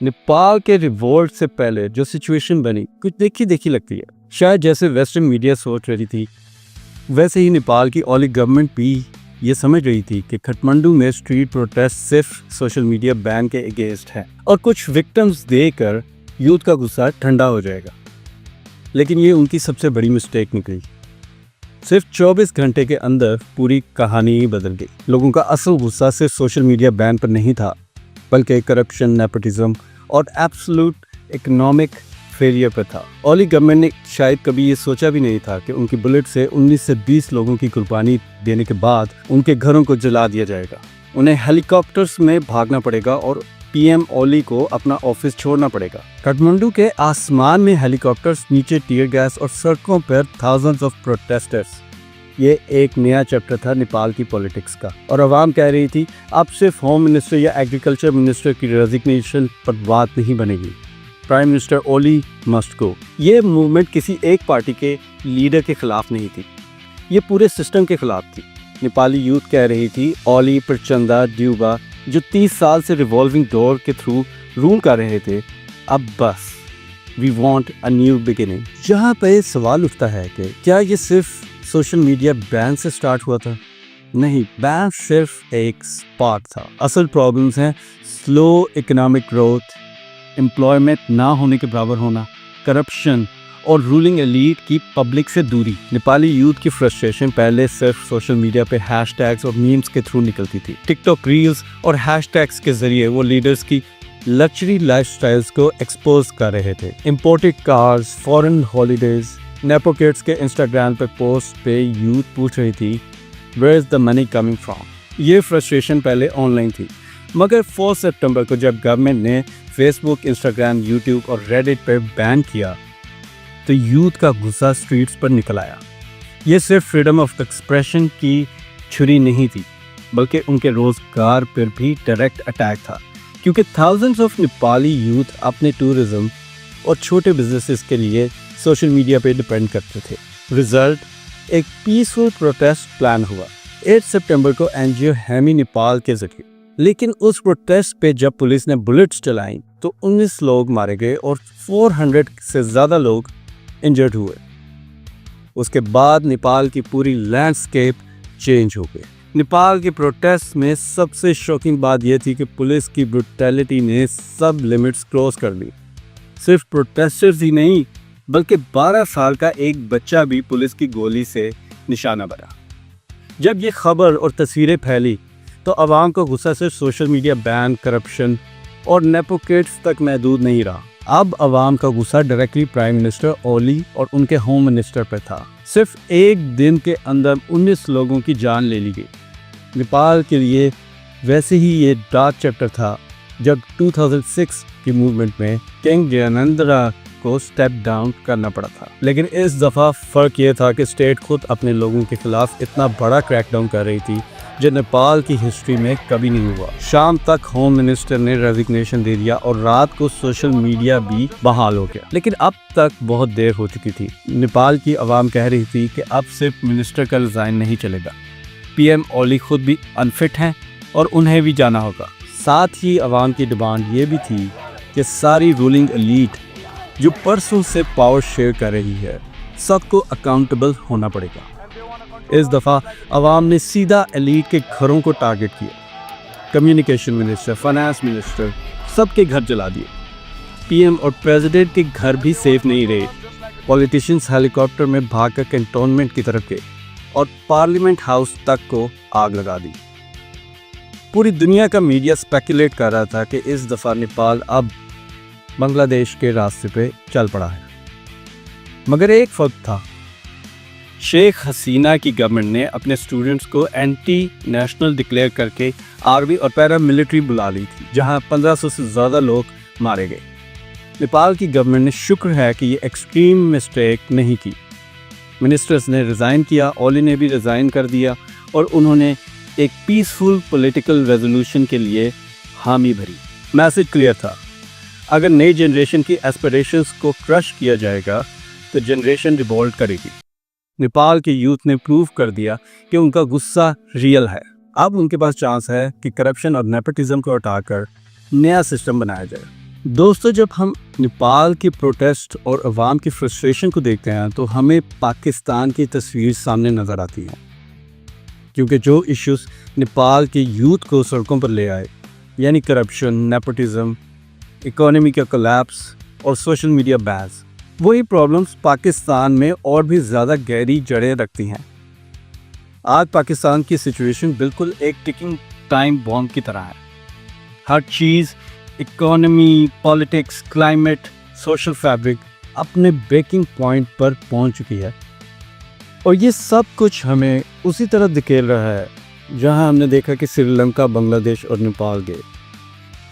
नेपाल के रिवोल्ट से पहले जो सिचुएशन बनी कुछ देखी देखी लगती है। शायद जैसे वेस्टर्न मीडिया सोच रही थी वैसे ही नेपाल की ओली गवर्नमेंट भी ये समझ रही थी कि काठमांडू में स्ट्रीट प्रोटेस्ट सिर्फ सोशल मीडिया बैन के अगेंस्ट है और कुछ विक्टिम्स देकर यूथ का गुस्सा ठंडा हो जाएगा। लेकिन ये उनकी सबसे बड़ी मिस्टेक निकली। सिर्फ 24 घंटे के अंदर पूरी कहानी ही बदल गई। लोगों का असल गुस्सा सिर्फ सोशल मीडिया बैन पर नहीं था बल्कि करप्शन, नेपोटिज्म और एब्सोल्यूट इकोनॉमिक फेलियर पर था। ओली गवर्नमेंट ने शायद कभी ये सोचा भी नहीं था कि उनकी बुलेट से 19 से 20 लोगों की कुर्बानी देने के बाद उनके घरों को जला दिया जाएगा। उन्हें हेलीकॉप्टर्स में भागना पड़ेगा और पीएम ओली को अपना ऑफिस छोड़ना पड़ेगा। काठमांडू के आसमान में हेलीकॉप्टर्स, नीचे टीयर गैस और सड़कों पर थाउजेंड्स ऑफ प्रोटेस्टर्स। ये एक नया चैप्टर था नेपाल की पॉलिटिक्स का और आवाम कह रही थी अब सिर्फ होम मिनिस्टर या एग्रीकल्चर मिनिस्टर की रेजिग्नेशन पर बात नहीं बनेगी, प्राइम मिनिस्टर ओली मस्ट गो। ये मूवमेंट किसी एक पार्टी के लीडर के खिलाफ नहीं थी, ये पूरे सिस्टम के खिलाफ थी। नेपाली यूथ कह रही थी ओली, प्रचंडा, ड्यूबा जो 30 साल से रिवॉल्विंग डोर के थ्रू रूल कर रहे थे, अब बस we want a new beginning. जहाँ पे सवाल उठता है कि क्या ये सिर्फ सोशल मीडिया बैन से स्टार्ट हुआ था? नहीं, बैन सिर्फ एक स्पार्क था। असल प्रॉब्लम्स हैं स्लो इकोनॉमिक ग्रोथ, एम्प्लॉयमेंट ना होने के बराबर होना, करप्शन और रूलिंग एलीट की पब्लिक से दूरी। नेपाली यूथ की फ्रस्ट्रेशन पहले सिर्फ सोशल मीडिया पे हैशटैग्स और मीम्स के थ्रू निकलती थी। टिकटॉक रील्स और हैशटैग्स के जरिए वो लीडर्स की लग्जरी लाइफस्टाइल्स को एक्सपोज कर रहे थे। Imported cars, foreign holidays, nepo kids के इंस्टाग्राम पे पोस्ट पे यूथ पूछ रही थी where is the money coming from. ये फ्रस्ट्रेशन पहले ऑनलाइन थी, मगर 4 सितंबर को जब गवर्नमेंट ने फेसबुक, इंस्टाग्राम, यूट्यूब और रेडिट पे बैन किया तो यूथ का गुस्सा स्ट्रीट्स पर निकल आया। ये सिर्फ फ्रीडम ऑफ एक्सप्रेशन की छुरी नहीं थी बल्कि उनके रोजगार पर भी डायरेक्ट अटैक था, क्योंकि थाउजेंड्स ऑफ नेपाली यूथ अपने टूरिज्म और छोटे बिजनेसेस के लिए सोशल मीडिया पे डिपेंड करते थे। रिजल्ट, एक पीसफुल प्रोटेस्ट प्लान हुआ 8 सितंबर को एनजीओ हेमी नेपाल के जरिए। लेकिन उस प्रोटेस्ट पे जब पुलिस ने बुलेट्स चलाई तो 19 लोग मारे गए और 400 से ज़्यादा लोग इंजर्ड हुए। उसके बाद नेपाल की पूरी लैंडस्केप चेंज हो गई। नेपाल के प्रोटेस्ट में सबसे शॉकिंग बात यह थी कि पुलिस की ब्रुटैलिटी ने सब लिमिट्स क्रॉस कर ली। सिर्फ प्रोटेस्टर्स ही नहीं बल्कि 12 साल का एक बच्चा भी पुलिस की गोली से निशाना बना। जब ये खबर और तस्वीरें फैली तो आवाम का गुस्सा सिर्फ सोशल मीडिया बैन, करप्शन और नेपो किड्स तक महदूद नहीं रहा। अब आवाम का गुस्सा डायरेक्टली प्राइम मिनिस्टर ओली और उनके होम मिनिस्टर पर था। सिर्फ एक दिन के अंदर 19 लोगों की जान ले ली गई। नेपाल के लिए वैसे ही ये डार्क चैप्टर था जब 2006 की मूवमेंट में किंग ज्ञानेंद्र को स्टेप डाउन करना पड़ा था। लेकिन इस दफ़ा फ़र्क ये था कि स्टेट खुद अपने लोगों के खिलाफ इतना बड़ा क्रैकडाउन कर रही थी जो नेपाल की हिस्ट्री में कभी नहीं हुआ। शाम तक होम मिनिस्टर ने रेजिग्नेशन दे दिया और रात को सोशल मीडिया भी बहाल हो गया। लेकिन अब तक बहुत देर हो चुकी थी। नेपाल की आवाम कह रही थी कि अब सिर्फ मिनिस्टर का रिजाइन नहीं चलेगा, पीएम ओली खुद भी अनफिट हैं और उन्हें भी जाना होगा। साथ ही आवाम की डिमांड ये भी थी कि सारी रूलिंग एलीट जो परसों से पावर शेयर कर रही है सबको अकाउंटेबल होना पड़ेगा। इस दफ़ा आवाम ने सीधा एलीट के घरों को टारगेट किया। कम्युनिकेशन मिनिस्टर, फाइनेंस मिनिस्टर, सबके घर जला दिए। पीएम और प्रेसिडेंट के घर भी सेफ नहीं रहे। पॉलिटिशियंस हेलीकॉप्टर में भागकर कैंटोनमेंट की तरफ गए और पार्लियामेंट हाउस तक को आग लगा दी। पूरी दुनिया का मीडिया स्पेकुलेट कर रहा था कि इस दफ़ा नेपाल अब बांग्लादेश के रास्ते पे चल पड़ा है। मगर एक फर्क था, शेख हसीना की गवर्नमेंट ने अपने स्टूडेंट्स को एंटी नेशनल डिक्लेयर करके आर्मी और पैरा मिलिट्री बुला ली थी, जहां 1500 से ज़्यादा लोग मारे गए। नेपाल की गवर्नमेंट ने शुक्र है कि ये एक्सट्रीम मिस्टेक नहीं की। मिनिस्टर्स ने रिज़ाइन किया, ओली ने भी रिज़ाइन कर दिया और उन्होंने एक पीसफुल पॉलिटिकल रेजोल्यूशन के लिए हामी भरी। मैसेज क्लियर था, अगर नई जनरेशन की एस्पिरेशंस को क्रश किया जाएगा तो जनरेशन रिवोल्ट करेगी। नेपाल के यूथ ने प्रूव कर दिया कि उनका गुस्सा रियल है। अब उनके पास चांस है कि करप्शन और नेपोटिज्म को हटाकर नया सिस्टम बनाया जाए। दोस्तों, जब हम नेपाल के प्रोटेस्ट और अवाम की फ्रस्ट्रेशन को देखते हैं तो हमें पाकिस्तान की तस्वीर सामने नज़र आती है, क्योंकि जो इश्यूज नेपाल के यूथ को सड़कों पर ले आए, यानी करप्शन, नेपोटिज्म, इकोनॉमी का कोलैप्स और सोशल मीडिया बैन्स, वही प्रॉब्लम्स पाकिस्तान में और भी ज़्यादा गहरी जड़ें रखती हैं। आज पाकिस्तान की सिचुएशन बिल्कुल एक टिकिंग टाइम बॉम्ब की तरह है। हर चीज़, economy, politics, climate, social fabric अपने ब्रेकिंग पॉइंट पर पहुंच चुकी है। और ये सब कुछ हमें उसी तरह धकेल रहा है जहां हमने देखा कि श्रीलंका, बांग्लादेश और नेपाल गए।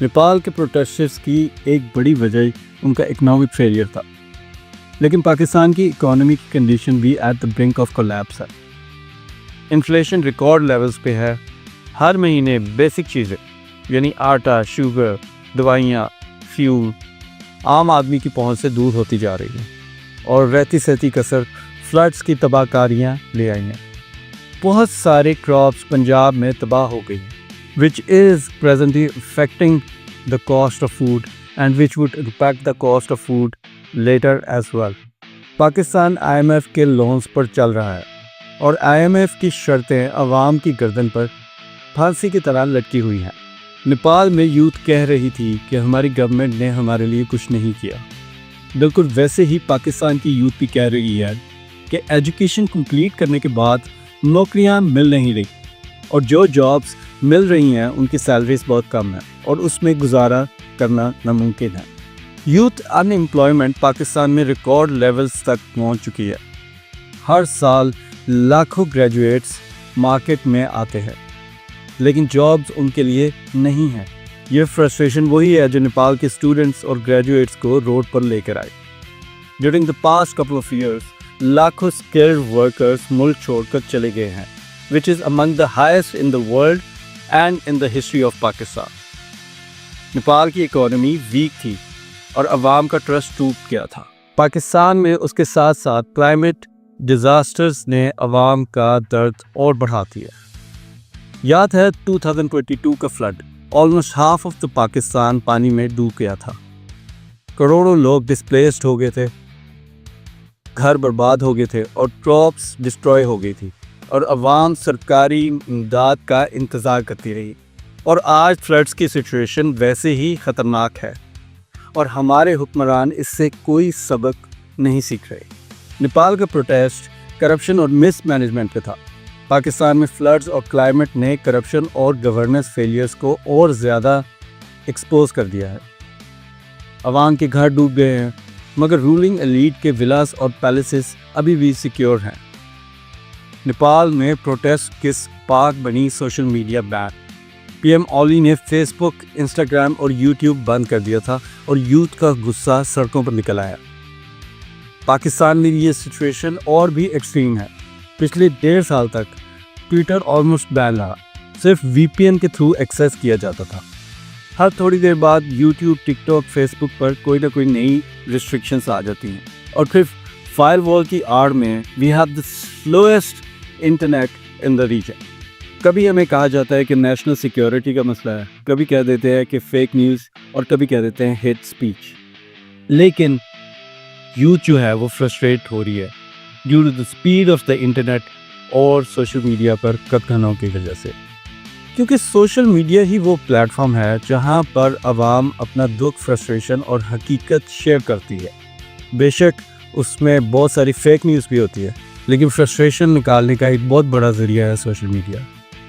नेपाल के प्रोटेस्टर्स की एक बड़ी वजह उनका इकोनॉमिक फेलियर था, लेकिन पाकिस्तान की इकोनॉमी की कंडीशन भी at the brink of collapse है। इन्फ्लेशन रिकॉर्ड लेवल्स पे है। हर महीने बेसिक चीज़ें यानी आटा, शुगर, दवाइयाँ, फ्यूल आम आदमी की पहुंच से दूर होती जा रही है और रहती सहती कसर फ्लड्स की तबाहकारियाँ ले आई हैं। बहुत सारे क्रॉप्स पंजाब में तबाह हो गई हैं, which is presently affecting the cost of food and which would impact the cost of food later as well. Pakistan IMF के लोन्स पर चल रहा है और IMF की शर्तें आवाम की गर्दन पर फांसी की तरह लटकी हुई हैं। नेपाल में यूथ कह रही थी कि हमारी गवर्नमेंट ने हमारे लिए कुछ नहीं किया। बिल्कुल वैसे ही पाकिस्तान की यूथ भी कह रही है कि एजुकेशन कंप्लीट करने के बाद नौकरियां मिल नहीं रही और जो जॉब्स मिल रही हैं उनकी सैलरीज बहुत कम है और उसमें गुजारा करना नामुमकिन है। यूथ अनएम्प्लॉयमेंट पाकिस्तान में रिकॉर्ड लेवल्स तक पहुंच चुकी है। हर साल लाखों ग्रेजुएट्स मार्केट में आते हैं, लेकिन जॉब्स उनके लिए नहीं है। ये फ्रस्ट्रेशन वही है जो नेपाल के स्टूडेंट्स और ग्रेजुएट्स को रोड पर लेकर आए। During the past couple of years लाखों स्किल्ड वर्कर्स मुल्क छोड़कर चले गए हैं, which is among the highest in the world and in the history of Pakistan. Nepal की इकोनॉमी वीक थी और अवाम का ट्रस्ट टूट गया था। पाकिस्तान में उसके साथ साथ क्लाइमेट डिजास्टर्स ने अवाम का दर्द और बढ़ा दिया। याद है 2022 का flood, almost half of the Pakistan पानी में डूब गया था। करोड़ों लोग डिस्प्लेस्ड हो गए थे, घर बर्बाद हो गए थे और क्रॉप्स डिस्ट्रॉय हो गई थी और अवाम सरकारी इमदाद का इंतज़ार करती रही। और आज फ्लड्स की सिचुएशन वैसे ही ख़तरनाक है और हमारे हुक्मरान इससे कोई सबक नहीं सीख रहे। नेपाल का प्रोटेस्ट करप्शन और मिसमैनेजमेंट पे था। पाकिस्तान में फ्लड्स और क्लाइमेट ने करप्शन और गवर्नेंस फेलियर्स को और ज़्यादा एक्सपोज कर दिया है। अवाम के घर डूब गए हैं, मगर रूलिंग एलीट के विलास और पैलेसेस अभी भी सिक्योर हैं। नेपाल में प्रोटेस्ट किस पाक बनी सोशल मीडिया बैन। PM ओली ने फेसबुक, इंस्टाग्राम और यूट्यूब बंद कर दिया था और यूथ का गुस्सा सड़कों पर निकल आया। पाकिस्तान में ये सिचुएशन और भी एक्सट्रीम है। पिछले 1.5 साल तक ट्विटर ऑलमोस्ट बैन रहा, सिर्फ VPN के थ्रू एक्सेस किया जाता था। हर थोड़ी देर बाद यूट्यूब, टिकटॉक, फेसबुक पर कोई ना कोई नई रिस्ट्रिक्शंस आ जाती हैं और फिर फायरवॉल की आड़ में we have the slowest internet in the region. कभी हमें कहा जाता है कि नेशनल सिक्योरिटी का मसला है, कभी कह देते हैं कि फेक न्यूज़ और कभी कह देते हैं हेट स्पीच। लेकिन यूथ जो है वो फ्रस्ट्रेट हो रही है due to the speed of the internet और सोशल मीडिया पर कथनों की वजह से, क्योंकि सोशल मीडिया ही वो प्लेटफॉर्म है जहां पर आवाम अपना दुख, फ्रस्ट्रेशन और हकीकत शेयर करती है। बेशक उसमें बहुत सारी फेक न्यूज़ भी होती है, लेकिन फ्रस्ट्रेशन निकालने का एक बहुत बड़ा ज़रिया है सोशल मीडिया।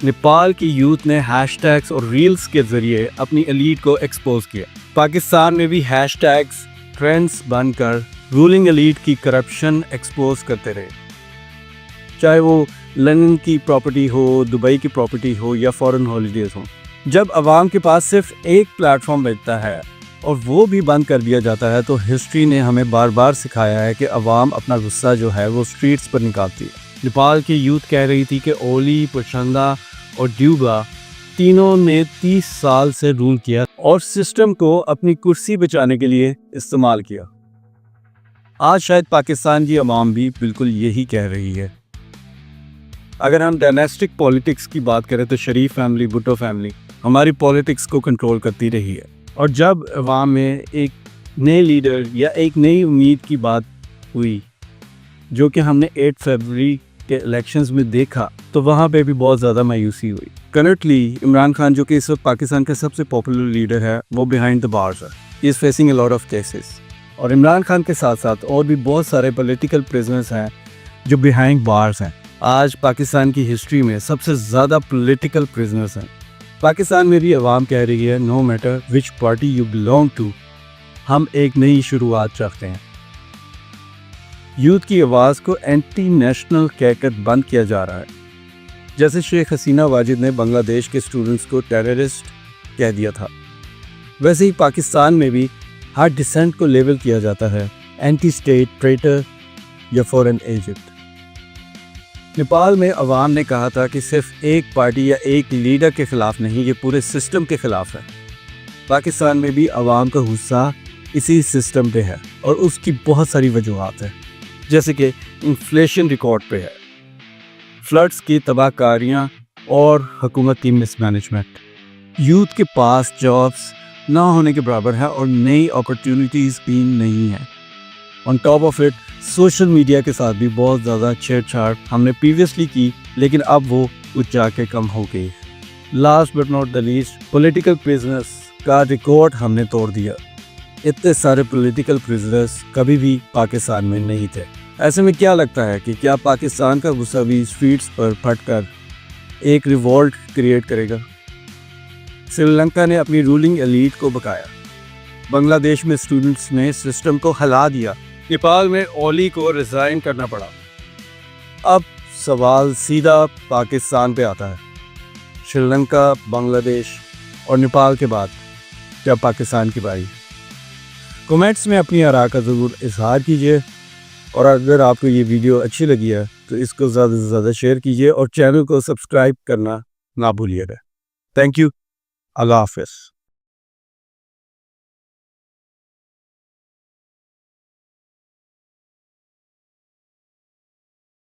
नेपाल की यूथ ने हैशटैग्स और रील्स के ज़रिए अपनी एलीट को एक्सपोज किया। पाकिस्तान में भी हैशटैग्स, ट्रेंड्स बनकर रूलिंग एलीट की करप्शन एक्सपोज करते रहे, चाहे वो लंदन की प्रॉपर्टी हो, दुबई की प्रॉपर्टी हो या फॉरेन हॉलीडेज हो। जब आवाम के पास सिर्फ एक प्लेटफॉर्म बचता है और वो भी बंद कर दिया जाता है, तो हिस्ट्री ने हमें बार बार सिखाया है कि आवाम अपना गुस्सा जो है वो स्ट्रीट्स पर निकालती है। नेपाल की यूथ कह रही थी कि ओली, प्रचंडा और ड्यूबा तीनों ने 30 साल से रूल किया और सिस्टम को अपनी कुर्सी बचाने के लिए इस्तेमाल किया। आज शायद पाकिस्तान की आवाम भी बिल्कुल यही कह रही है। अगर हम डायनेस्टिक पॉलिटिक्स की बात करें तो शरीफ फैमिली, भुट्टो फैमिली हमारी पॉलिटिक्स को कंट्रोल करती रही है। और जब अवाम में एक नए लीडर या एक नई उम्मीद की बात हुई, जो कि हमने 8 फरवरी के इलेक्शंस में देखा, तो वहाँ पे भी बहुत ज़्यादा मायूसी हुई। करंटली इमरान खान, जो कि इस वक्त पाकिस्तान का सबसे पॉपुलर लीडर है, वो बिहाइंड द बार्स है। He is facing a lot of cases. और इमरान खान के साथ साथ और भी बहुत सारे पॉलिटिकल प्रिजनर्स हैं जो बिहाइंड बार्स हैं। आज पाकिस्तान की हिस्ट्री में सबसे ज़्यादा पॉलिटिकल प्रिजनर्स हैं। पाकिस्तान में भी अवाम कह रही है, no matter which party you belong to, हम एक नई शुरुआत चाहते हैं। यूथ की आवाज़ को एंटी नेशनल कहकर बंद किया जा रहा है। जैसे शेख हसीना वाजिद ने बांग्लादेश के स्टूडेंट्स को टेररिस्ट कह दिया था, वैसे ही पाकिस्तान में भी हर डिसेंट को लेबल किया जाता है एंटी स्टेट, ट्रेटर या फॉरेन एजेंट। नेपाल में अवाम ने कहा था कि सिर्फ एक पार्टी या एक लीडर के खिलाफ नहीं, ये पूरे सिस्टम के खिलाफ है। पाकिस्तान में भी अवाम का गुस्सा इसी सिस्टम पे है और उसकी बहुत सारी वजूहात है, जैसे कि इन्फ्लेशन रिकॉर्ड पे है, फ्लड्स की तबाहकारियाँ और हुकूमत की मिसमैनेजमेंट। यूथ के पास जॉब्स ना होने के बराबर है और नई अपॉर्चुनिटीज़ भी नहीं है। On top of it social media के साथ भी बहुत ज़्यादा छेड़छाड़ हमने प्रीवियसली की, लेकिन अब वो कुछ जाके कम हो गई। Last but not the least, political prisoners का रिकॉर्ड हमने तोड़ दिया। इतने सारे पॉलिटिकल प्रिजनर्स कभी भी पाकिस्तान में नहीं थे। ऐसे में क्या लगता है कि क्या पाकिस्तान का गुस्सा भी स्ट्रीट्स पर फटकर एक रिवॉल्ट क्रिएट करेगा? श्रीलंका ने अपनी रूलिंग एलीट को बकाया, बांग्लादेश में स्टूडेंट्स ने सिस्टम को हिला दिया, नेपाल में ओली को रिज़ाइन करना पड़ा। अब सवाल सीधा पाकिस्तान पे आता है। श्रीलंका, बांग्लादेश और नेपाल के बाद क्या पाकिस्तान की बारी? कमेंट्स में अपनी आरा का ज़रूर इजहार कीजिए और अगर आपको ये वीडियो अच्छी लगी है तो इसको ज़्यादा से ज़्यादा शेयर कीजिए और चैनल को सब्सक्राइब करना ना भूलिएगा। Thank you. अल्लाह हाफ़िज़।